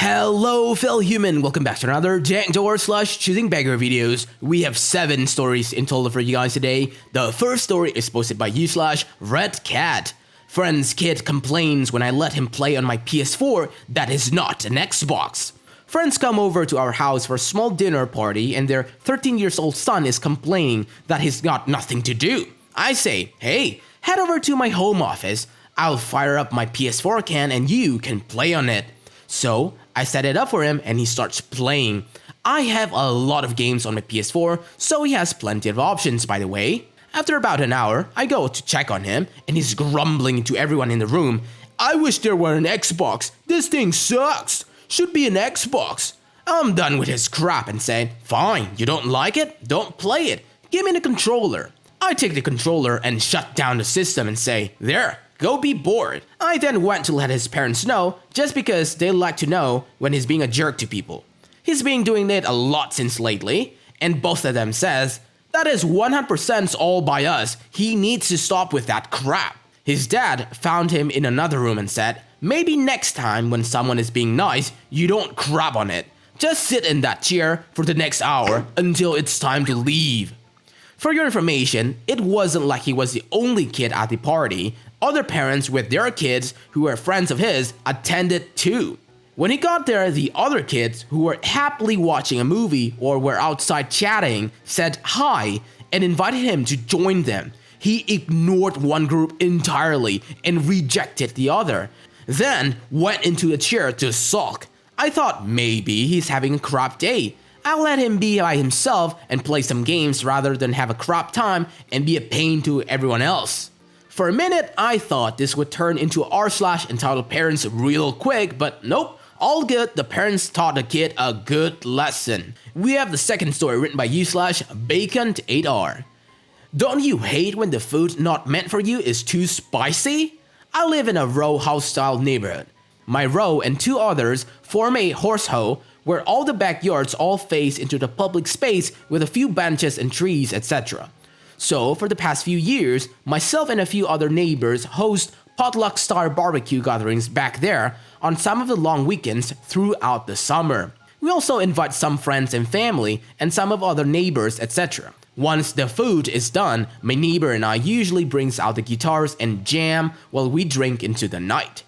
Hello fellow human, welcome back to another Dank Doggo / ChoosingBeggar videos. We have 7 stories in total for you guys today. The first story is posted by you / Red Cat. Friend's kid complains when I let him play on my PS4 that is not an Xbox. Friends come over to our house for a small dinner party and their 13-year-old son is complaining that he's got nothing to do. I say, hey, head over to my home office. I'll fire up my PS4 can and you can play on it. So I set it up for him and he starts playing. I have a lot of games on my PS4, so he has plenty of options, by the way. After about an hour, I go to check on him and he's grumbling to everyone in the room. I wish there were an Xbox. This thing sucks. Should be an Xbox. I'm done with his crap and say, fine, you don't like it? Don't play it. Give me the controller. I take the controller and shut down the system and say, there. Go be bored. I then went to let his parents know, just because they like to know when he's being a jerk to people. He's been doing it a lot since lately, and both of them says, that is 100% all by us, he needs to stop with that crap. His dad found him in another room and said, maybe next time when someone is being nice, you don't crap on it. Just sit in that chair for the next hour until it's time to leave. For your information, it wasn't like he was the only kid at the party. Other parents with their kids who were friends of his attended too. When he got there, the other kids who were happily watching a movie or were outside chatting said hi and invited him to join them. He ignored one group entirely and rejected the other, then went into a chair to sulk. I thought maybe he's having a crap day. I'll let him be by himself and play some games rather than have a crap time and be a pain to everyone else. For a minute, I thought this would turn into r/entitled parents real quick, but nope, all good, the parents taught the kid a good lesson. We have the second story written by you / Bacon8R. Don't you hate when the food not meant for you is too spicy? I live in a row house style neighborhood. My row and 2 others form a horse hoe where all the backyards all face into the public space with a few benches and trees, etc. So, for the past few years, myself and a few other neighbors host potluck-style barbecue gatherings back there on some of the long weekends throughout the summer. We also invite some friends and family and some of other neighbors, etc. Once the food is done, my neighbor and I usually brings out the guitars and jam while we drink into the night.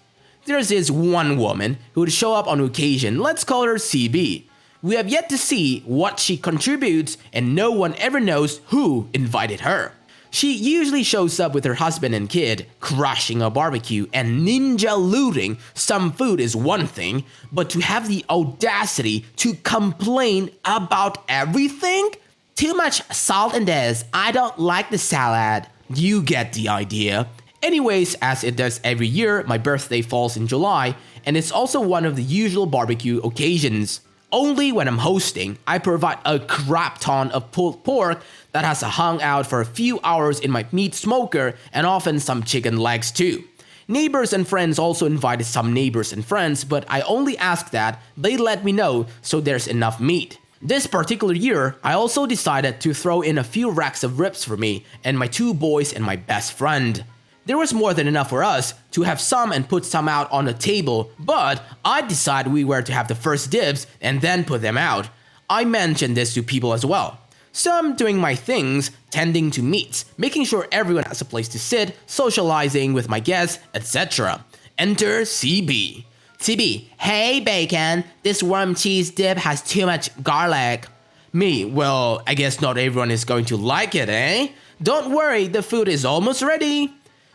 There's this one woman who would show up on occasion, let's call her CB. We have yet to see what she contributes and no one ever knows who invited her. She usually shows up with her husband and kid, crashing a barbecue and ninja looting some food is one thing, but to have the audacity to complain about everything? Too much salt in this, I don't like the salad. You get the idea. Anyways, as it does every year, my birthday falls in July, and it's also one of the usual barbecue occasions. Only when I'm hosting, I provide a crap ton of pulled pork that has hung out for a few hours in my meat smoker and often some chicken legs too. Neighbors and friends also invited some neighbors and friends, but I only ask that they let me know so there's enough meat. This particular year, I also decided to throw in a few racks of ribs for me and my 2 boys and my best friend. There was more than enough for us to have some and put some out on the table, but I decided we were to have the first dibs and then put them out. I mentioned this to people as well. So I'm doing my things, tending to meats, making sure everyone has a place to sit, socializing with my guests, etc. Enter CB. CB, hey bacon, this warm cheese dip has too much garlic. Me, well, I guess not everyone is going to like it, eh? Don't worry, the food is almost ready.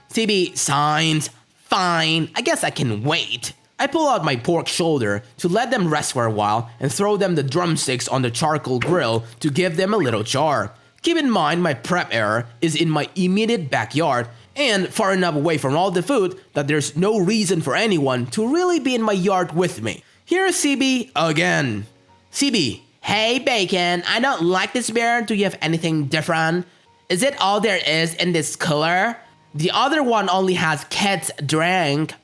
CB, signs, fine, I guess I can wait. I pull out my pork shoulder to let them rest for a while and throw them the drumsticks on the charcoal grill to give them a little char. Keep in mind my prep area is in my immediate backyard and far enough away from all the food that there's no reason for anyone to really be in my yard with me. Here's CB again. CB, hey bacon, I don't like this beer, do you have anything different? Is it all there is in this cooler? The other one only has kids drink.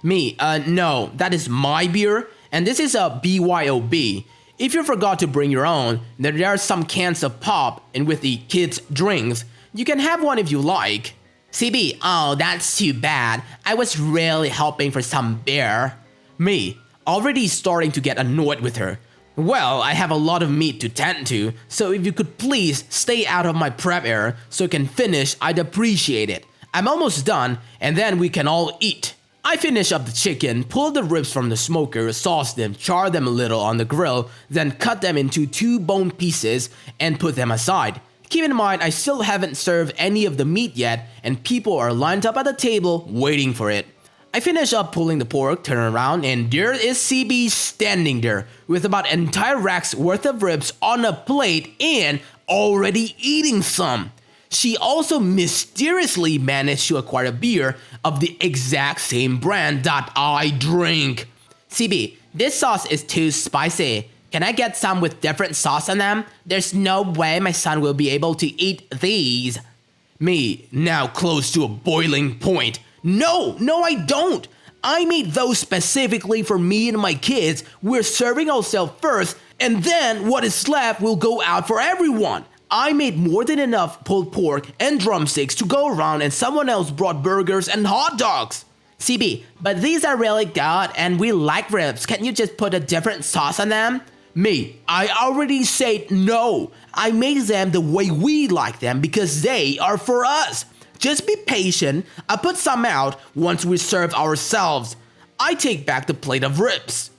Me, no, that is my beer, and this is a BYOB. If you forgot to bring your own, then there are some cans of pop, and with the kids drinks, you can have one if you like. CB, oh, that's too bad. I was really hoping for some beer. Me, already starting to get annoyed with her. Well, I have a lot of meat to tend to, so if you could please stay out of my prep area so I can finish, I'd appreciate it. I'm almost done, and then we can all eat. I finish up the chicken, pull the ribs from the smoker, sauce them, char them a little on the grill, then cut them into 2 bone pieces and put them aside. Keep in mind, I still haven't served any of the meat yet, and people are lined up at the table waiting for it. I finish up pulling the pork, turn around, and there is CB standing there with about an entire rack's worth of ribs on a plate and already eating some. She also mysteriously managed to acquire a beer of the exact same brand that I drink. CB, this sauce is too spicy. Can I get some with different sauce on them? There's no way my son will be able to eat these. Me, now close to a boiling point. No, I don't. I made those specifically for me and my kids. We're serving ourselves first, and then what is left will go out for everyone. I made more than enough pulled pork and drumsticks to go around, and someone else brought burgers and hot dogs. CB, but these are really good and we like ribs. Can't you just put a different sauce on them? Me, I already said no. I made them the way we like them because they are for us. Just be patient. I'll put some out once we serve ourselves. I take back the plate of ribs.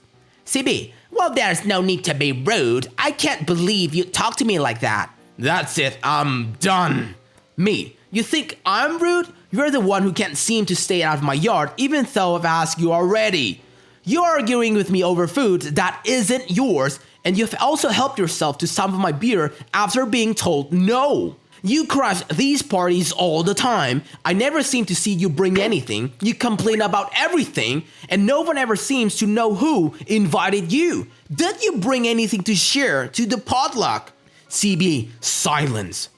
CB, well, there's no need to be rude. I can't believe you talk to me like that. That's it, I'm done. Me, you think I'm rude? You're the one who can't seem to stay out of my yard even though I've asked you already. You're arguing with me over food that isn't yours, and you've also helped yourself to some of my beer after being told no. You crash these parties all the time. I never seem to see you bring anything. You complain about everything, and no one ever seems to know who invited you. Did you bring anything to share to the potluck? CB, silence.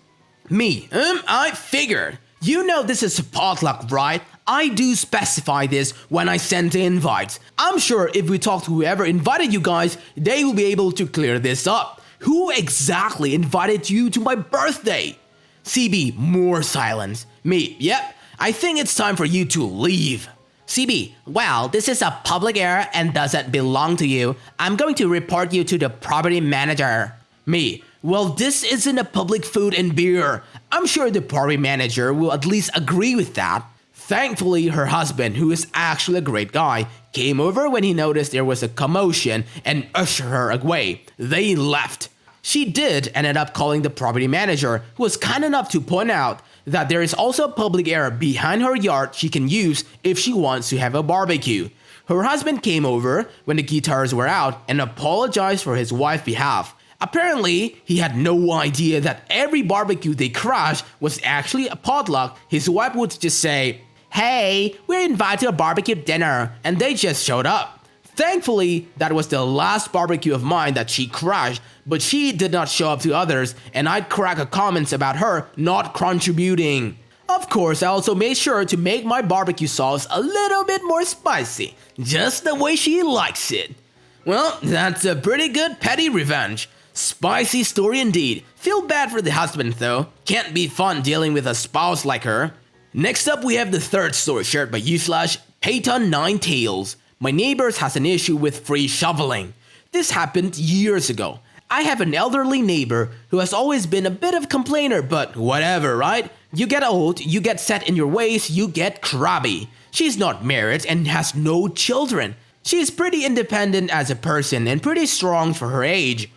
Me, I figured. You know this is a potluck, right? I do specify this when I send the invites. I'm sure if we talk to whoever invited you guys, they will be able to clear this up. Who exactly invited you to my birthday? CB, more silence. Me, yep, I think it's time for you to leave. CB, well, this is a public area and doesn't belong to you. I'm going to report you to the property manager. Me, well, this isn't a public food and beer. I'm sure the property manager will at least agree with that. Thankfully, her husband, who is actually a great guy, came over when he noticed there was a commotion and ushered her away. They left. She did ended up calling the property manager, who was kind enough to point out that there is also a public area behind her yard she can use if she wants to have a barbecue. Her husband came over when the guitars were out and apologized for his wife's behalf. Apparently, he had no idea that every barbecue they crashed was actually a potluck. His wife would just say, "Hey, we're invited to a barbecue dinner," and they just showed up. Thankfully, that was the last barbecue of mine that she crashed, but she did not show up to others, and I'd crack a comments about her not contributing. Of course, I also made sure to make my barbecue sauce a little bit more spicy, just the way she likes it. Well, that's a pretty good petty revenge. Spicy story indeed. Feel bad for the husband though. Can't be fun dealing with a spouse like her. Next up, we have the third story shared by u/Peyton9tails. My neighbors has an issue with free shoveling. This happened years ago. I have an elderly neighbor who has always been a bit of a complainer, but whatever, right? You get old, you get set in your ways, you get crabby. She's not married and has no children. She's pretty independent as a person and pretty strong for her age.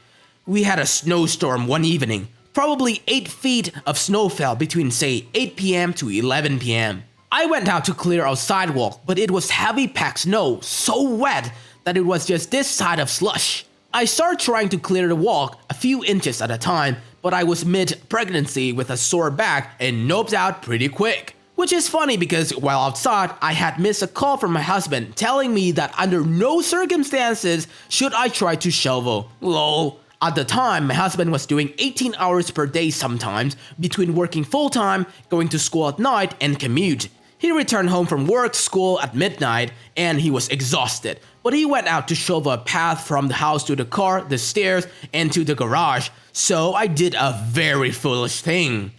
We had a snowstorm one evening. Probably 8 feet of snow fell between say 8 p.m. to 11 p.m. I went out to clear our sidewalk, but it was heavy packed snow, so wet that it was just this side of slush. I started trying to clear the walk a few inches at a time, but I was mid-pregnancy with a sore back and noped out pretty quick. Which is funny because while outside, I had missed a call from my husband telling me that under no circumstances should I try to shovel. Lol. At the time, my husband was doing 18 hours per day sometimes, between working full-time, going to school at night, and commute. He returned home from work, school at midnight, and he was exhausted. But he went out to shovel a path from the house to the car, the stairs, and to the garage. So I did a very foolish thing.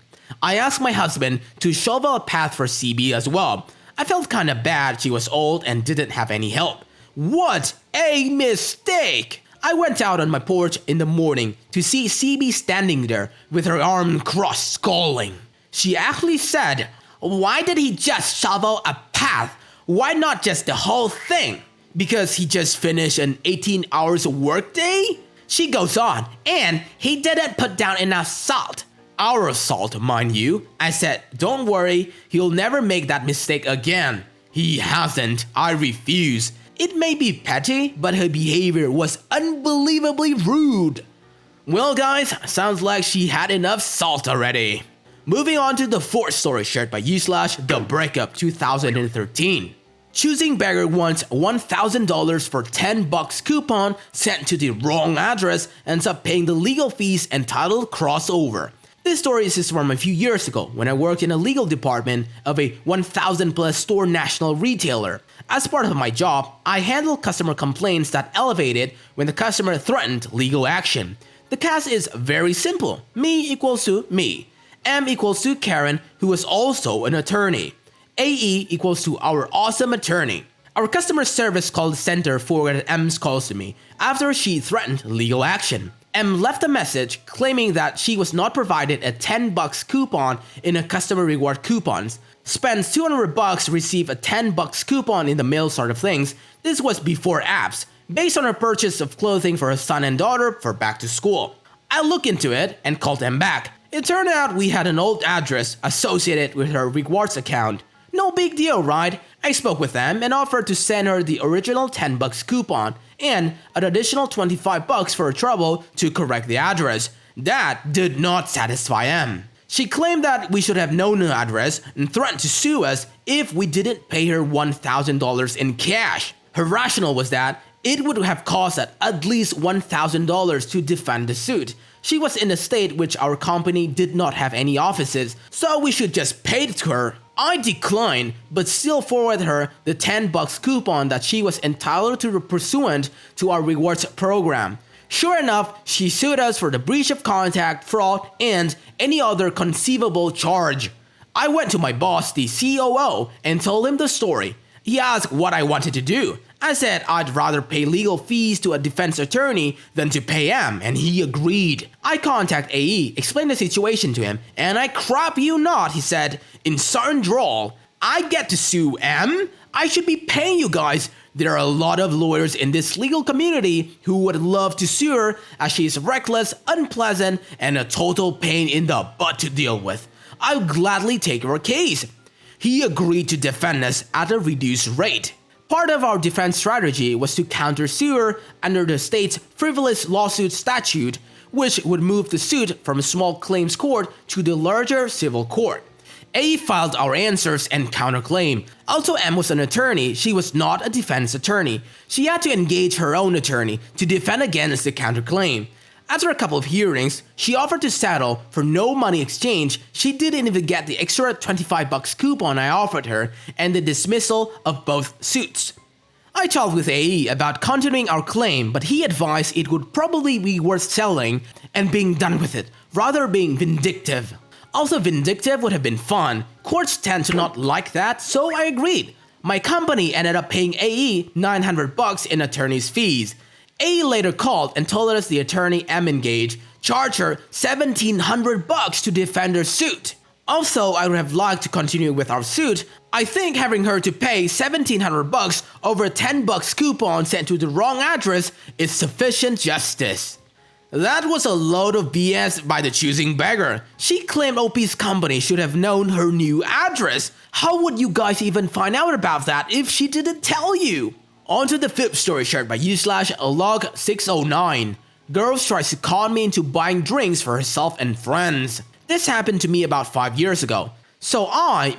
I asked my husband to shovel a path for CB as well. I felt kinda bad she was old and didn't have any help. What a mistake! I went out on my porch in the morning to see CB standing there with her arms crossed scowling. She actually said, "Why did he just shovel a path? Why not just the whole thing? Because he just finished an 18 hours workday?" She goes on, "And he didn't put down enough salt." Our salt, mind you. I said, "Don't worry, he'll never make that mistake again." He hasn't, I refuse. It may be petty, but her behavior was unbelievably rude. Well guys, sounds like she had enough salt already. Moving on to the fourth story shared by /The Breakup 2013. ChoosingBeggar wants $1,000 for $10 coupon sent to the wrong address, ends up paying the legal fees entitled crossover. This story is from a few years ago when I worked in a legal department of a 1,000 plus store national retailer. As part of my job, I handled customer complaints that elevated when the customer threatened legal action. The cast is very simple. Me equals to me. M equals to Karen, who is also an attorney. AE equals to our awesome attorney. Our customer service call center forwarded M's calls to me after she threatened legal action. M left a message claiming that she was not provided a $10 coupon in a customer reward coupons. Spends $200, receive a $10 coupon in the mail sort of things. This was before apps, based on her purchase of clothing for her son and daughter for back to school. I looked into it and called them back. It turned out we had an old address associated with her rewards account. No big deal, right? I spoke with them and offered to send her the original $10 coupon and an additional $25 for her trouble to correct the address. That did not satisfy M. She claimed that we should have known her address and threatened to sue us if we didn't pay her $1,000 in cash. Her rationale was that it would have cost at least $1,000 to defend the suit. She was in a state which our company did not have any offices, so we should just pay it to her. I declined, but still forwarded her the $10 coupon that she was entitled to pursuant to our rewards program. Sure enough, she sued us for the breach of contract, fraud, and any other conceivable charge. I went to my boss, the COO, and told him the story. He asked what I wanted to do. I said I'd rather pay legal fees to a defense attorney than to pay M, and he agreed. I contacted AE, explained the situation to him, and I crap you not, he said, in southern drawl, "I get to sue M? I should be paying you guys. There are a lot of lawyers in this legal community who would love to sue her as she is reckless, unpleasant, and a total pain in the butt to deal with. I'll gladly take her case." He agreed to defend us at a reduced rate. Part of our defense strategy was to counter-sue her under the state's frivolous lawsuit statute, which would move the suit from a small claims court to the larger civil court. A filed our answers and counterclaim. Although M was an attorney, she was not a defense attorney. She had to engage her own attorney to defend against the counterclaim. After a couple of hearings, she offered to settle for no money exchange. She didn't even get the extra $25 coupon I offered her and the dismissal of both suits. I talked with AE about continuing our claim, but he advised it would probably be worth selling and being done with it, rather being vindictive. Also, vindictive would have been fun. Courts tend to not like that, so I agreed. My company ended up paying AE $900 in attorney's fees. AE later called and told us the attorney M engaged charged her $1,700 to defend her suit. Also, I would have liked to continue with our suit. I think having her to pay $1,700 over a $10 coupon sent to the wrong address is sufficient justice. That was a load of BS by the ChoosingBeggar. She claimed OP's company should have known her new address. How would you guys even find out about that if she didn't tell you? On to the fifth story shared by /log609. Girl tries to con me into buying drinks for herself and friends. This happened to me about 5 years ago. So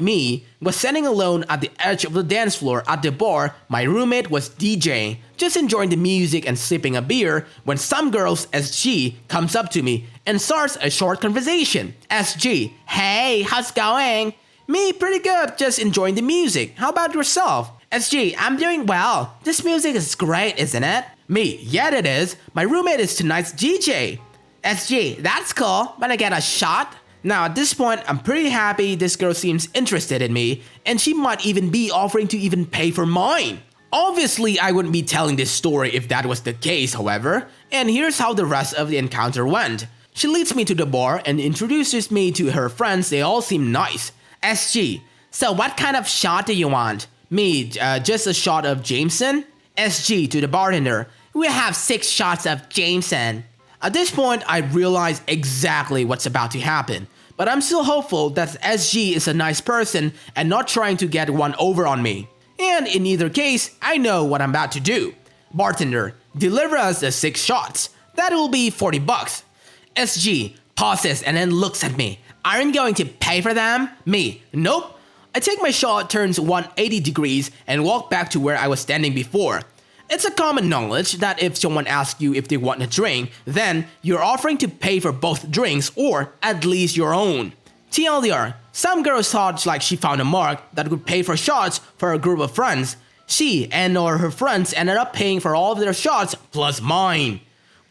me, was standing alone at the edge of the dance floor at the bar. My roommate was DJing, just enjoying the music and sipping a beer when some girl's SG comes up to me and starts a short conversation. SG, "Hey, how's it going?" Me, "Pretty good, just enjoying the music. How about yourself?" SG, "I'm doing well. This music is great, isn't it?" Me, "Yeah, it is. My roommate is tonight's DJ." SG, "That's cool. Wanna get a shot?" Now at this point, I'm pretty happy this girl seems interested in me, and she might even be offering to even pay for mine. Obviously, I wouldn't be telling this story if that was the case, however, and here's how the rest of the encounter went. She leads me to the bar and introduces me to her friends. They all seem nice. SG, so what kind of shot do you want? Me, just a shot of Jameson? SG to the bartender, we have 6 shots of Jameson. At this point, I realize exactly what's about to happen, but I'm still hopeful that SG is a nice person and not trying to get one over on me. And in either case, I know what I'm about to do. Bartender, deliver us the 6 shots. That will be 40 bucks. SG pauses and then looks at me. Aren't going to pay for them? Me, nope. I take my shot, turns 180 degrees, and walk back to where I was standing before. It's a common knowledge that if someone asks you if they want a drink, then you're offering to pay for both drinks or at least your own. TLDR, some girls thought like she found a mark that would pay for shots for a group of friends. She and or her friends ended up paying for all of their shots plus mine.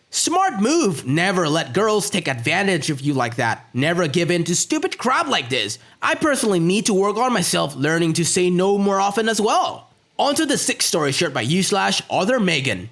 Smart move, never let girls take advantage of you like that. Never give in to stupid crap like this. I personally need to work on myself learning to say no more often as well. On to the 6th story shared by you/other Megan.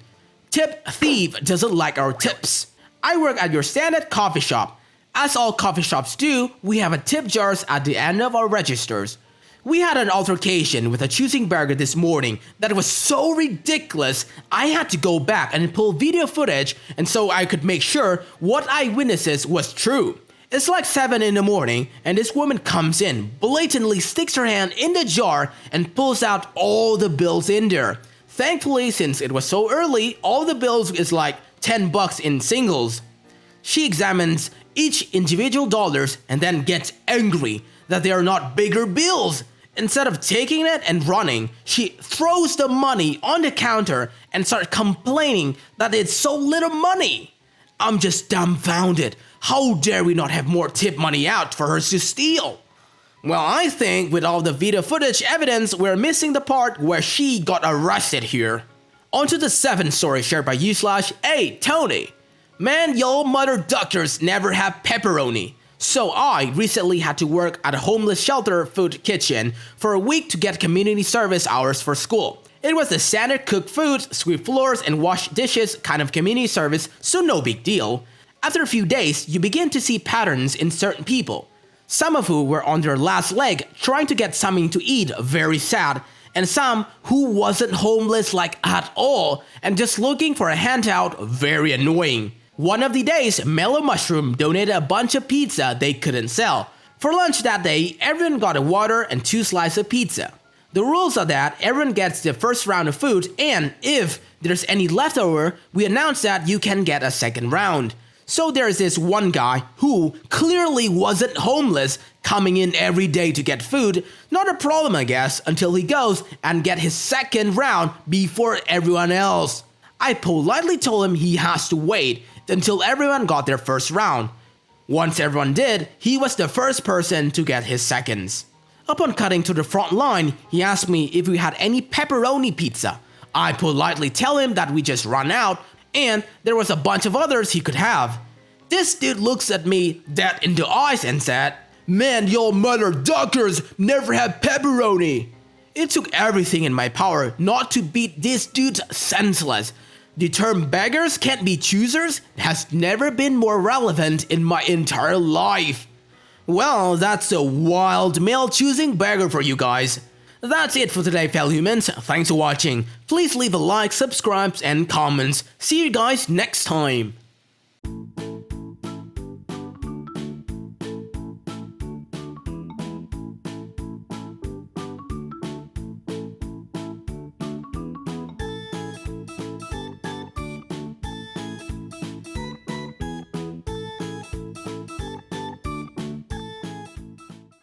Tip thief doesn't like our tips. I work at your standard coffee shop. As all coffee shops do, we have a tip jars at the end of our registers. We had an altercation with a ChoosingBeggar this morning that was so ridiculous I had to go back and pull video footage and so I could make sure what I witnesses was true. It's like 7 in the morning and this woman comes in, blatantly sticks her hand in the jar and pulls out all the bills in there. Thankfully, since it was so early, all the bills is like 10 bucks in singles. She examines each individual dollars and then gets angry that they are not bigger bills. Instead of taking it and running, she throws the money on the counter and starts complaining that it's so little money. I'm just dumbfounded. How dare we not have more tip money out for her to steal? Well, I think with all the video footage evidence, we're missing the part where she got arrested here. On to the 7th story shared by you/A Tony. Man, your mother duckers never have pepperoni. So I recently had to work at a homeless shelter food kitchen for a week to get community service hours for school. It was the standard cook food, sweep floors, and wash dishes kind of community service, so no big deal. After a few days, you begin to see patterns in certain people. Some of who were on their last leg trying to get something to eat, very sad, and some who wasn't homeless like at all and just looking for a handout, very annoying. One of the days, Mellow Mushroom donated a bunch of pizza they couldn't sell. For lunch that day, everyone got a water and 2 slices of pizza. The rules are that everyone gets the first round of food, and if there's any leftover, we announce that you can get a second round. So there's this one guy who clearly wasn't homeless coming in every day to get food. Not a problem, I guess, until he goes and get his second round before everyone else. I politely told him he has to wait until everyone got their first round. Once everyone did, he was the first person to get his seconds. Upon cutting to the front line, he asked me if we had any pepperoni pizza. I politely tell him that we just run out and there was a bunch of others he could have. This dude looks at me dead in the eyes and said, "Man, your mother duckers never have pepperoni." It took everything in my power not to beat this dude senseless. The term beggars can't be choosers has never been more relevant in my entire life. Well, that's a wild male choosing beggar for you guys. That's it for today, fellow humans. Thanks for watching. Please leave a like, subscribe, and comments. See you guys next time.